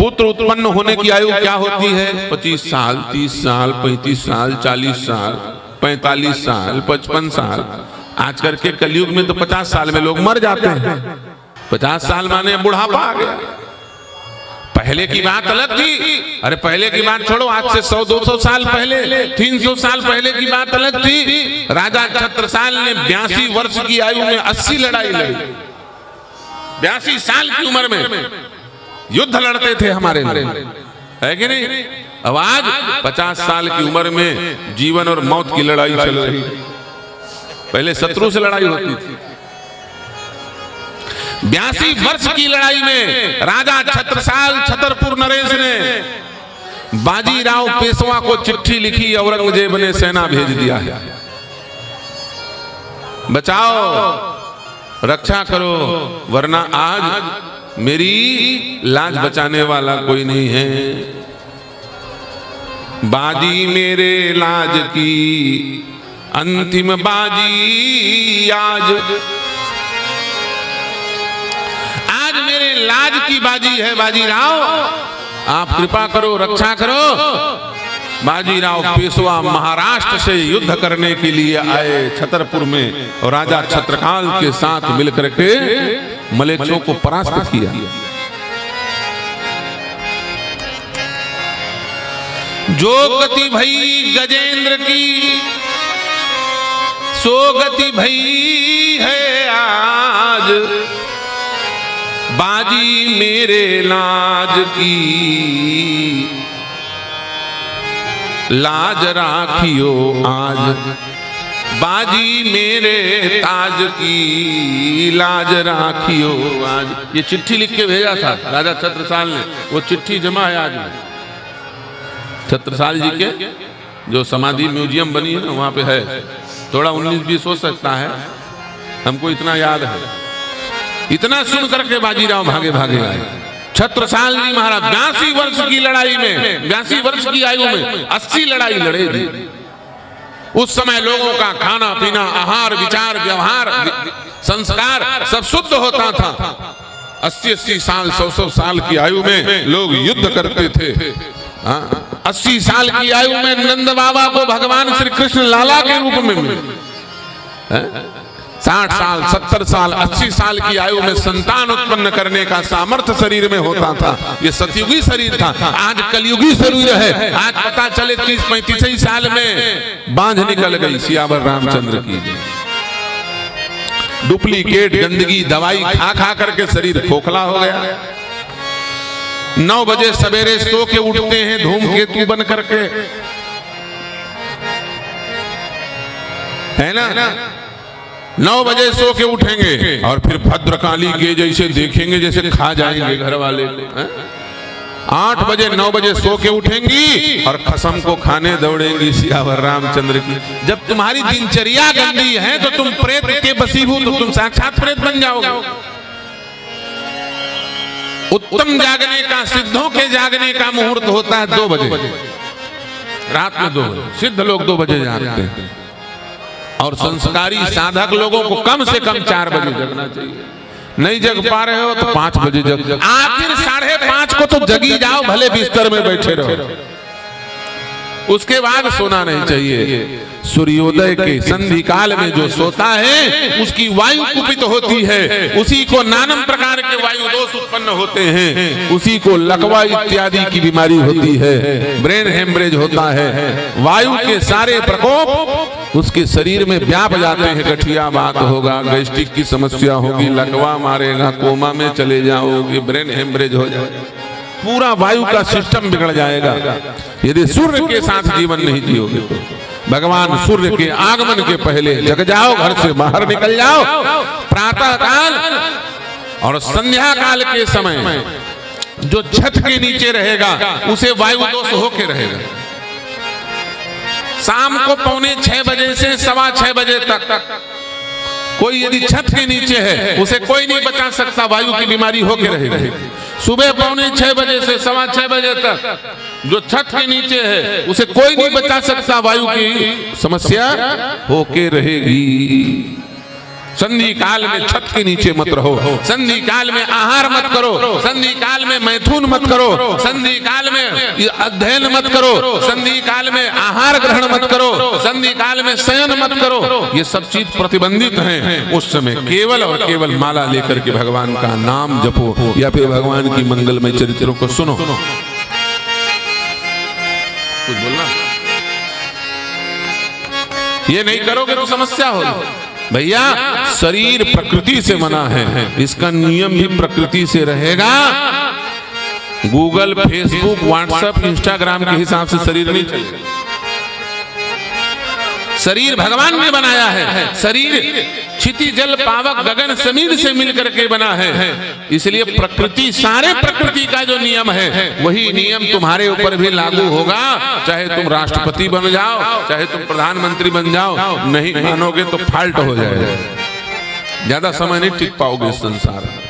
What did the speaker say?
पुत्र उत्पन्न होने की आयु क्या होती है? 25 साल, 30 साल, 35 साल, 40 साल, 45 साल, 55 साल। आज करके कलयुग में तो 50 साल में लोग मर जाते हैं। 50 साल माने बुढ़ापा आ गया। पहले की बात अलग थी। अरे पहले की बात छोड़ो, आज से 100-200 साल पहले, 300 साल पहले की बात अलग थी। राजा छत्रसाल ने 82 वर्ष की आयु में 80 लड़ाई लड़ी। 82 साल की उम्र में युद्ध लड़ते थे हमारे लिए, है कि नहीं? अब आज 50 साल की उम्र में जीवन और मौत की लड़ाई चल रही। पहले शत्रु से लड़ाई होती थी। 82 वर्ष की लड़ाई में राजा छत्रसाल छतरपुर नरेश ने बाजीराव पेशवा को चिट्ठी लिखी, औरंगजेब ने सेना भेज दिया है, बचाओ, रक्षा करो, वरना आज मेरी लाज बचाने वाला कोई नहीं है। बाजी मेरे लाज की अंतिम बाजी आज मेरे लाज की बाजी है। बाजीराव आप कृपा करो, रक्षा करो। बाजीराव पेशवा महाराष्ट्र से युद्ध करने के लिए आए छतरपुर में, और राजा छत्रकाल के साथ मिलकर के मलेच्छों को परास्त किया। जो गति भई गजेंद्र की सो गति भई है आज, बाजी मेरे लाज की लाज राखियो आज, बाजी मेरे ताज की लाज राखियो आज। ये चिट्ठी लिख के भेजा था राजा छत्रसाल ने। वो चिट्ठी जमा है आज में। छत्रसाल जी के जो समाधि म्यूजियम बनी है ना, वहां पे है। थोड़ा 19-20 हो सकता है, हमको इतना याद है। इतना सुन करके बाजीराव भागे भागे आए। छत्रसाल जी महाराज 82 वर्ष की लड़ाई में, 82 वर्ष की आयु में 80 लड़ाई लड़े थे। उस समय लोगों का खाना पीना, आहार, विचार, व्यवहार, संस्कार सब शुद्ध होता था। 80-80 साल, 100-100 साल की आयु में लोग युद्ध करते थे। 80 साल की आयु में नंद बाबा को भगवान श्री कृष्ण लाला के रूप में मिले। 60 साल, 70 साल, 80 साल की आयु में संतान उत्पन्न करने का सामर्थ्य शरीर में होता था। ये सतयुगी शरीर था। आज कलयुगी शरीर है। आज पता चले 30-35 साल में बांझ निकल गई सियावर रामचंद्र की। डुप्लीकेट गंदगी दवाई खा खा करके शरीर खोखला हो गया। 9 बजे सवेरे सो के उठते हैं धूमकेतु बन करके, है ना? 9 बजे सो के उठेंगे और फिर भद्रकाली के जैसे देखेंगे जैसे खा जाएंगे घर वाले। 8 बजे 9 बजे सो के उठेंगी और कसम को खाने दौड़ेंगी सियावर रामचंद्र की। जब तुम्हारी दिनचर्या गंदी है तो तुम प्रेत के बसीभूत, तो तुम साक्षात प्रेत बन जाओगे। उत्तम जागने का, सिद्धों के जागने का मुहूर्त होता है 2 बजे, रात में 2 बजे। सिद्ध लोग 2 बजे जागते हैं और संस्कारी साधक लोगों को कम से कम 4 बजे जगना चाहिए। नहीं जग पा रहे हो तो 5 बजे जग। आखिर 5:30 को तो जगी जाओ, भले बिस्तर में बैठे रहो। उसके बाद सोना नहीं चाहिए। सूर्योदय के संधि काल में जो सोता है उसकी वायु कुपित होती है, उसी को नाना प्रकार के वायु दोष उत्पन्न होते हैं, उसी को लकवा इत्यादि की बीमारी होती है, ब्रेन हेमरेज होता है। वायु के सारे प्रकोप उसके शरीर में व्याप जाते हैं। गठिया बात होगा, गैस्ट्रिक की समस्या होगी, लकवा मारेगा, कोमा में चले जाओगे, ब्रेन हेमरेज हो जाएगा, पूरा वायु का सिस्टम बिगड़ जाएगा यदि सूर्य के साथ जीवन नहीं जियोगे तो। भगवान सूर्य के आगमन के पहले जग जाओ, घर से बाहर निकल जाओ। प्रातः काल और संध्या काल के समय जो छत के नीचे रहेगा उसे वायु दोष होके रहेगा। शाम को 5:45 बजे से 6:15 बजे तक कोई यदि छत के नीचे है उसे कोई नहीं बचा सकता, वायु की बीमारी होके रहेगी। सुबह 5:45 बजे से 6:15 बजे तक जो छत के नीचे है उसे कोई नहीं बचा सकता, वायु की समस्या होके रहेगी। संधि काल में छत के नीचे मत रहो, संधि काल में आहार मत करो, संधि काल में मैथुन मत करो, संधि काल में अध्ययन मत करो, संधि काल में आहार ग्रहण मत करो, संधि काल में शयन मत करो। ये सब चीज प्रतिबंधित हैं। उस समय केवल और केवल माला लेकर के भगवान का नाम जपो या फिर भगवान की मंगलमय चरित्रों को सुनो। कुछ बोलना, ये नहीं करोगे तो समस्या होगी। भैया शरीर प्रकृति से बना है, इसका नियम भी प्रकृति से रहेगा। गूगल, फेसबुक, व्हाट्सएप, इंस्टाग्राम के हिसाब से शरीर नहीं चलेगा। शरीर भगवान ने बनाया है। शरीर क्षिति जल पावक गगन समीर से मिलकर के बना है। इसलिए प्रकृति, सारे प्रकृति का जो नियम है वही नियम तुम्हारे ऊपर भी लागू होगा। चाहे तुम राष्ट्रपति बन जाओ, चाहे तुम प्रधानमंत्री बन जाओ, नहीं मानोगे तो फाल्ट हो जाएगा। ज्यादा समय नहीं टिक पाओगे इस संसार में।